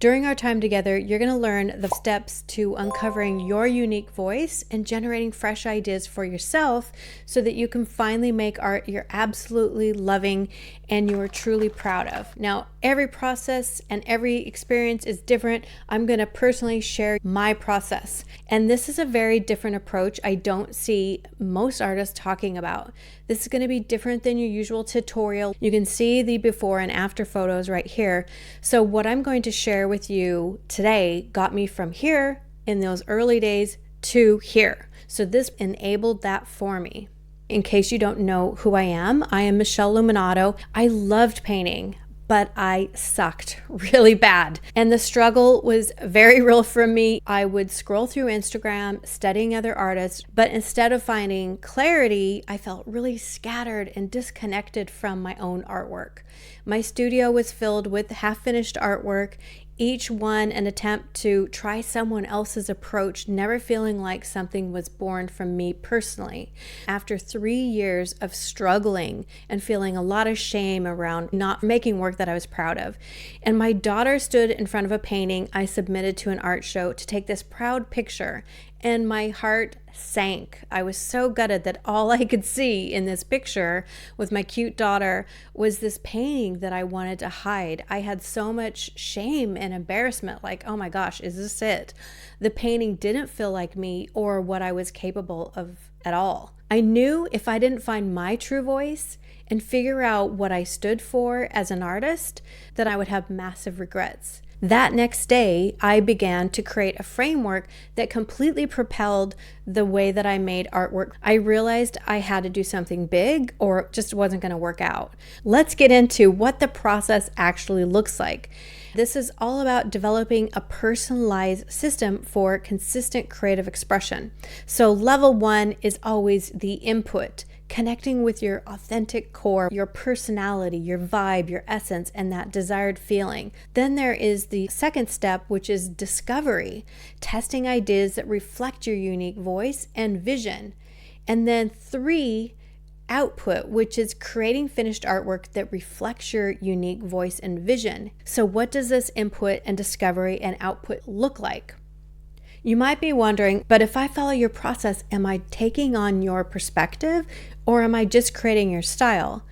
During our time together, you're going to learn the steps to uncovering your unique voice and generating fresh ideas for yourself so that you can finally make art you're absolutely loving and you are truly proud of. Now, every process and every experience is different. I'm going to personally share my process. And this is a very different approach I don't see most artists talking about. This is going to be different than your usual tutorial. You can see the before and after photos right here. So what I'm going to share with you today got me from here in those early days to here. So this enabled that for me. In case you don't know who I am Michele Luminato. I loved painting, but I sucked really bad. And the struggle was very real for me. I would scroll through Instagram, studying other artists, but instead of finding clarity, I felt really scattered and disconnected from my own artwork. My studio was filled with half-finished artwork, each one an attempt to try someone else's approach, never feeling like something was born from me personally. After 3 years of struggling and feeling a lot of shame around not making work that I was proud of, and my daughter stood in front of a painting I submitted to an art show to take this proud picture, and my heart sank. I was so gutted that all I could see in this picture with my cute daughter was this painting that I wanted to hide. I had so much shame and embarrassment, like, oh my gosh, is this it? The painting didn't feel like me or what I was capable of at all. I knew if I didn't find my true voice and figure out what I stood for as an artist, that I would have massive regrets. That next day, I began to create a framework that completely propelled the way that I made artwork. I realized I had to do something big or it just wasn't going to work out. Let's get into what the process actually looks like. This is all about developing a personalized system for consistent creative expression. So level 1 is always the input. Connecting with your authentic core, your personality, your vibe, your essence, and that desired feeling. Then there is the second step, which is discovery, testing ideas that reflect your unique voice and vision. And then 3, output, which is creating finished artwork that reflects your unique voice and vision. So what does this input and discovery and output look like? You might be wondering, but if I follow your process, am I taking on your perspective or am I just creating your style?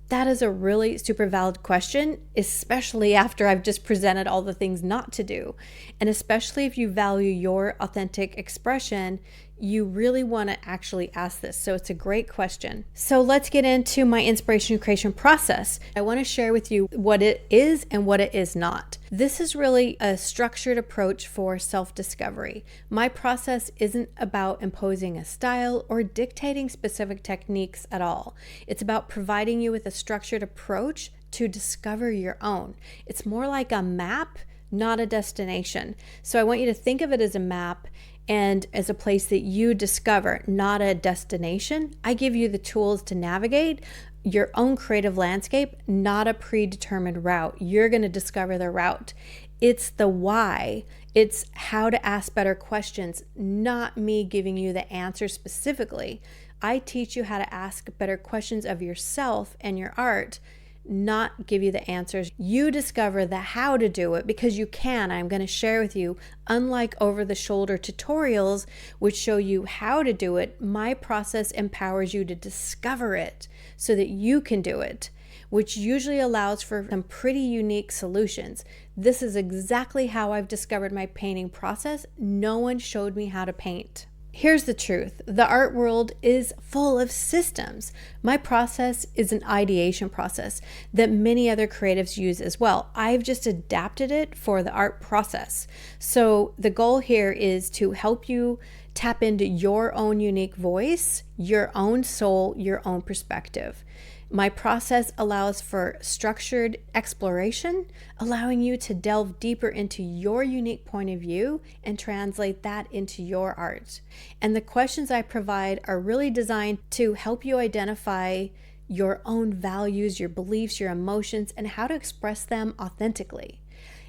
That is a really super valid question, especially after I've just presented all the things not to do. And especially if you value your authentic expression, you really want to actually ask this. So it's a great question. So let's get into my inspiration creation process. I want to share with you what it is and what it is not. This is really a structured approach for self-discovery. My process isn't about imposing a style or dictating specific techniques at all. It's about providing you with a structured approach to discover your own. It's more like a map, not a destination. So I want you to think of it as a map and as a place that you discover, not a destination. I give you the tools to navigate your own creative landscape, not a predetermined route. You're going to discover the route. It's the why. It's how to ask better questions, not me giving you the answer specifically. I teach you how to ask better questions of yourself and your art, not give you the answers. You discover the how to do it because you can. I'm going to share with you, unlike over-the-shoulder tutorials which show you how to do it, my process empowers you to discover it so that you can do it, which usually allows for some pretty unique solutions. This is exactly how I've discovered my painting process. No one showed me how to paint. Here's the truth. The art world is full of systems. My process is an ideation process that many other creatives use as well. I've just adapted it for the art process. So the goal here is to help you tap into your own unique voice, your own soul, your own perspective. My process allows for structured exploration, allowing you to delve deeper into your unique point of view and translate that into your art. And the questions I provide are really designed to help you identify your own values, your beliefs, your emotions, and how to express them authentically.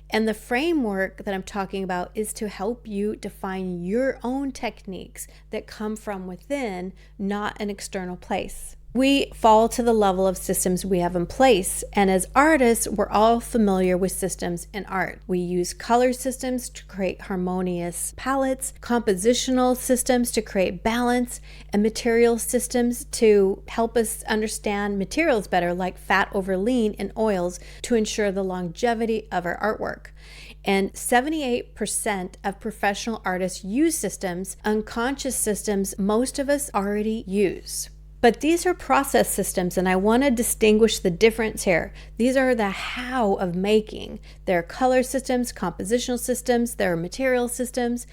And the framework that I'm talking about is to help you define your own techniques that come from within, not an external place. We fall to the level of systems we have in place. And as artists, we're all familiar with systems in art. We use color systems to create harmonious palettes, compositional systems to create balance, and material systems to help us understand materials better, like fat over lean and oils, to ensure the longevity of our artwork. And 78% of professional artists use systems, unconscious systems most of us already use. But these are process systems, and I want to distinguish the difference here. These are the how of making. There are color systems, compositional systems, there are material systems.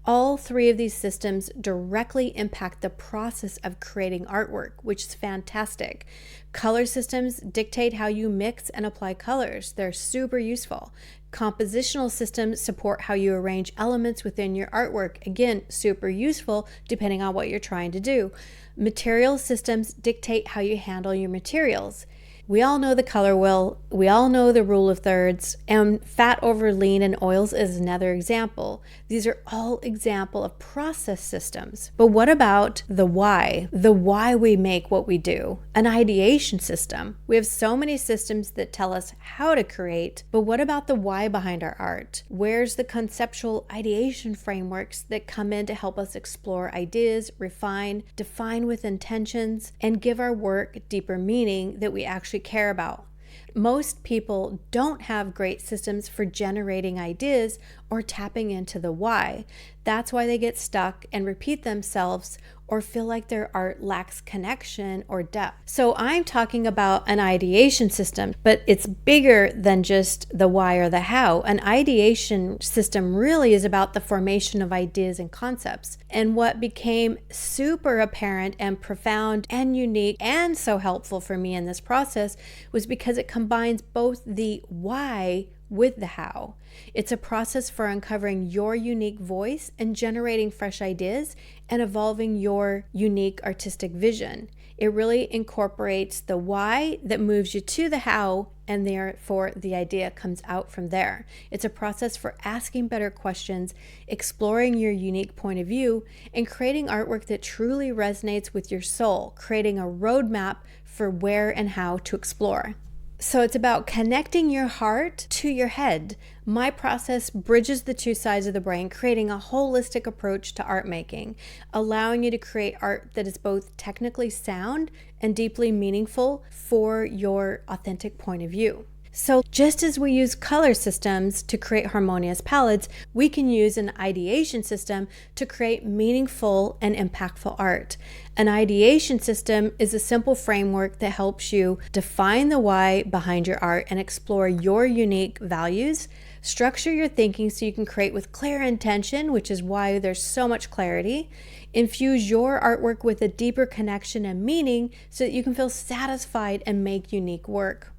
All three of these systems directly impact the process of creating artwork, which is fantastic. Color systems dictate how you mix and apply colors. They're super useful. Compositional systems support how you arrange elements within your artwork. Again, super useful depending on what you're trying to do. Material systems dictate how you handle your materials. We all know the color wheel, we all know the rule of thirds, and fat over lean and oils is another example. These are all examples of process systems. But what about the why? The why we make what we do. An ideation system. We have so many systems that tell us how to create, but what about the why behind our art? Where's the conceptual ideation frameworks that come in to help us explore ideas, refine, define with intentions, and give our work deeper meaning that we actually care about? Most people don't have great systems for generating ideas or tapping into the why. That's why they get stuck and repeat themselves or feel like their art lacks connection or depth. So I'm talking about an ideation system, but it's bigger than just the why or the how. An ideation system really is about the formation of ideas and concepts. And what became super apparent and profound and unique and so helpful for me in this process was because it combines both the why with the how. It's a process for uncovering your unique voice and generating fresh ideas and evolving your unique artistic vision. It really incorporates the why that moves you to the how, and therefore the idea comes out from there. It's a process for asking better questions, exploring your unique point of view, and creating artwork that truly resonates with your soul, creating a roadmap for where and how to explore. So it's about connecting your heart to your head. My process bridges the two sides of the brain, creating a holistic approach to art making, allowing you to create art that is both technically sound and deeply meaningful for your authentic point of view. So just as we use color systems to create harmonious palettes, we can use an ideation system to create meaningful and impactful art. An ideation system is a simple framework that helps you define the why behind your art and explore your unique values, structure your thinking so you can create with clear intention, which is why there's so much clarity, infuse your artwork with a deeper connection and meaning so that you can feel satisfied and make unique work.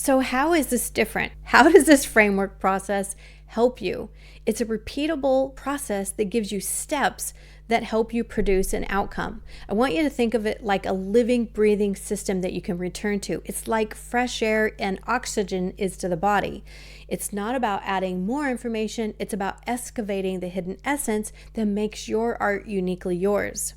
So how is this different? How does this framework process help you? It's a repeatable process that gives you steps that help you produce an outcome. I want you to think of it like a living, breathing system that you can return to. It's like fresh air and oxygen is to the body. It's not about adding more information. It's about excavating the hidden essence that makes your art uniquely yours.